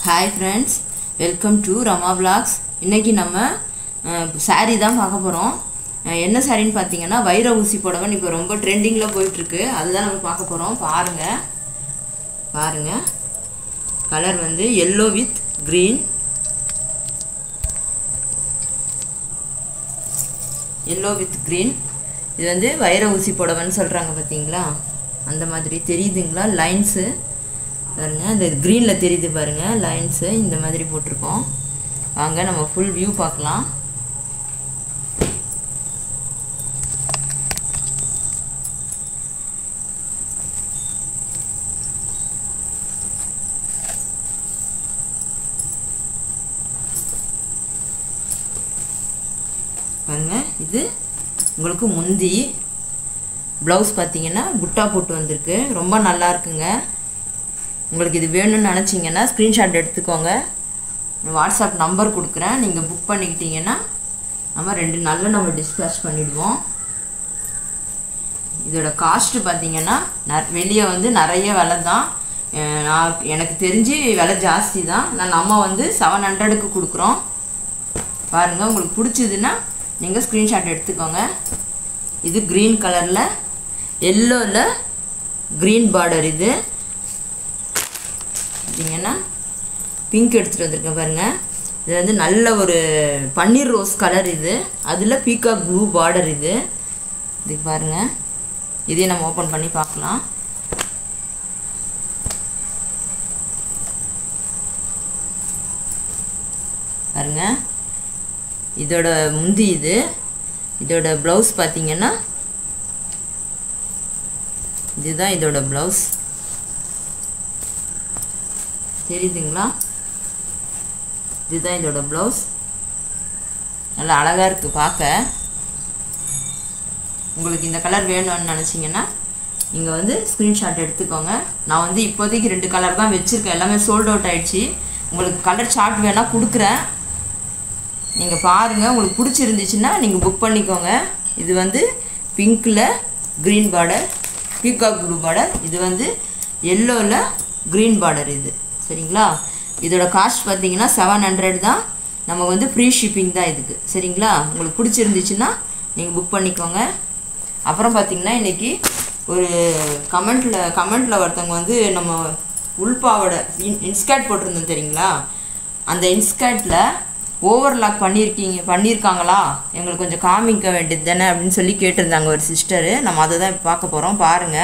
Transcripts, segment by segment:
Hi friends, welcome to Rama Vlogs. இன்னைக்கு நம்ம saree தான் பார்க்க போறோம். என்ன சாரின்னு பாத்தீங்கன்னா வைர ஊசி புடவை இப்போ ரொம்ப ட்ரெண்டிங்ல போயிட்டு இருக்கு. அதுதான் நம்ம பார்க்க போறோம். பாருங்க. கலர் வந்து yellow with green. Yellow with green. இது வந்து வைர ஊசி புடவைன்னு சொல்றாங்க பாத்தீங்களா? அந்த மாதிரி தெரியுதுங்களா லைன்ஸ்? பாருங்க இந்த greenல தெரியுது பாருங்க லைன்ஸ் இந்த மாதிரி போட்டுருக்கோம். வாங்க நம்ம full view பார்க்கலாம். பாருங்க இது உங்களுக்கு முந்தி ப்ளவுஸ் பாத்தீங்கன்னா புட்டா போட்டு வந்திருக்கு. ரொம்ப நல்லா இருக்குங்க. உங்களுக்கு இது வேணும்னு நினைச்சீங்கன்னா ஸ்கிரீன்ஷாட் எடுத்துக்கோங்க. வாட்ஸ்அப் நம்பர் கொடுக்குறேன். நீங்க புக் பண்ணிக்கிட்டீங்கன்னா நம்ம 2 நாள்ல நம்ம டிஸ்பேட்ச் பண்ணிடுவோம். இதோட காஸ்ட் பாத்தீங்கன்னா வெளிய வந்து நிறைய விலை தான். எனக்கு தெரிஞ்சு விலை ஜாஸ்தி தான். நம்ம வந்து 700க்கு கொடுக்குறோம். பாருங்க உங்களுக்கு பிடிச்சதுன்னா நீங்க ஸ்கிரீன்ஷாட் எடுத்துக்கோங்க. இது green கலர்ல yellowல green border இது. பாத்தீங்கன்னா பிங்க் எடுத்துட்டு வந்திருக்கேன் பாருங்க. இது வந்து நல்ல ஒரு பன்னீர் ரோஸ் கலர் இது. அதுல பீகாக் ப்ளூ border இது. இது பாருங்க. இதை நம்ம ஓபன் பண்ணி பார்க்கலாம். பாருங்க. இதோட முந்தி இது. இதோட ப்ளவுஸ் பாத்தீங்கன்னா இதுதான் இதோட ப்ளவுஸ். தெரியுதுங்களா? இதுதான் இதோட ப்ளவுஸ். நல்லா அழகா இருக்கு பார்க்க. உங்களுக்கு இந்த கலர் வேணும்னு நினைச்சீங்கன்னா நீங்க வந்து ஸ்கிரீன்ஷாட் எடுத்துக்கோங்க. நான் வந்து இப்போதைக்கு 2 கலர் தான் வெச்சிருக்கேன். எல்லாமே சோல்ட் அவுட் ஆயிடுச்சு. உங்களுக்கு கலர் சார்ட் வேணா கொடுக்குறேன். நீங்க பாருங்க. உங்களுக்கு பிடிச்சிருந்துச்சுன்னா நீங்க புக் பண்ணிக்கோங்க. இது வந்து பிங்க்ல green border, peacock blue border. இது வந்து yellowல green border இது. சரிங்களா? இதோட காஸ்ட் பாத்தீங்கன்னா 700 தான். நம்ம வந்து ஃப்ரீ ஷிப்பிங் தான் இதுக்கு. சரிங்களா? உங்களுக்கு பிடிச்சிருந்துச்சுன்னா நீங்க புக் பண்ணிக்கோங்க. அப்புறம் பாத்தீங்கன்னா இன்னைக்கு ஒரு கமெண்ட்ல ஒருத்தங்க வந்து நம்ம உள்பாவோட இன்ஸ்கர்ட் போட்டிருந்தோம் தெரியுங்களா? அந்த இன்ஸ்கர்ட்ல ஓவர்லாக் பண்ணிருக்காங்களா? எங்களுக்கு கொஞ்சம் காமிக்க வேண்டியது தானே அப்படின்னு சொல்லி கேட்டிருந்தாங்க ஒரு சிஸ்டர். நம்ம அதை தான் பார்க்க போறோம். பாருங்க.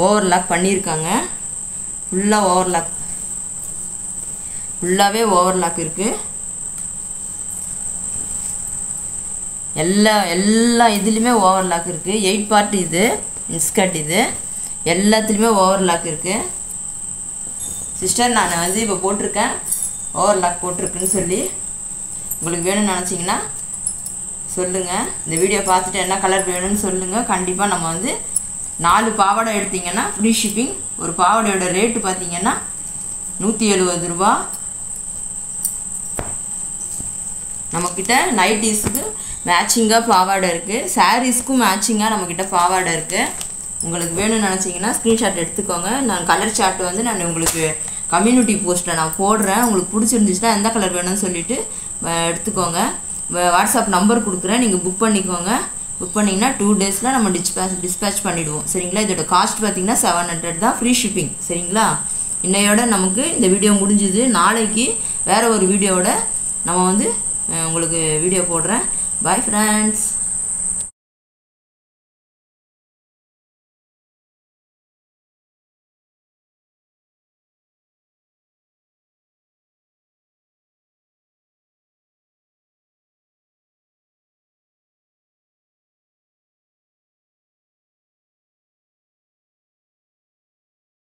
ஓவர்லாக் பண்ணிருக்காங்க. ஃபுல்லாவே ஓவர்லாக் இருக்கு. எல்லா இதுலயுமே ஓவர்லாக் இருக்கு. 8 பார்ட் இது இன்ஸ்கர்ட் இது. எல்லாத்துலயுமே ஓவர்லாக் இருக்கு. சிஸ்டர் நான் வந்து இப்போ போட்டிருக்கேன். ஓவர்லாக் போட்டிருக்குன்னு சொல்லி உங்களுக்கு வேணும்னு நினைச்சீங்கன்னா சொல்லுங்க. இந்த வீடியோ பார்த்துட்டு என்ன கலர் வேணும்னு சொல்லுங்க. கண்டிப்பா நம்ம வந்து 4 பாவாடை எடுத்தீங்கன்னா ஃப்ரீ ஷிப்பிங். ஒரு பாவாடையோட ரேட் பாத்தீங்கன்னா 170 ரூபாய். நம்மக்கிட்ட நைட்டீஸ்க்கு மேட்சிங்கா பாவாடை இருக்கு. சாரீஸ்க்கும் மேட்சிங்கா நம்மக்கிட்ட பாவாடை இருக்கு. உங்களுக்கு வேணும்னு நினைச்சீங்கன்னா ஸ்கிரீன்ஷாட் எடுத்துக்கோங்க. நான் கலர் சார்ட் வந்து நான் உங்களுக்கு கம்யூனிட்டி போஸ்ட்ல நான் போடுறேன். உங்களுக்கு பிடிச்சிருந்துச்சுன்னா எந்த கலர் வேணும்னு சொல்லிட்டு எடுத்துக்கோங்க. வாட்ஸ்அப் நம்பர் கொடுக்குறேன். நீங்க புக் பண்ணிக்கோங்க. புக் பண்ணீங்கன்னா 2 டேஸ்ல நம்ம டிஸ்பேட்ச் பண்ணிடுவோம். சரிங்களா? இதோட காஸ்ட் பாத்தீங்கன்னா 700 தான். Free shipping. சரிங்களா? இன்னையோட நமக்கு இந்த வீடியோ முடிஞ்சுது. நாளைக்கு வேற ஒரு வீடியோவோட நம்ம வந்து உங்களுக்கு வீடியோ போடுறேன். Bye friends.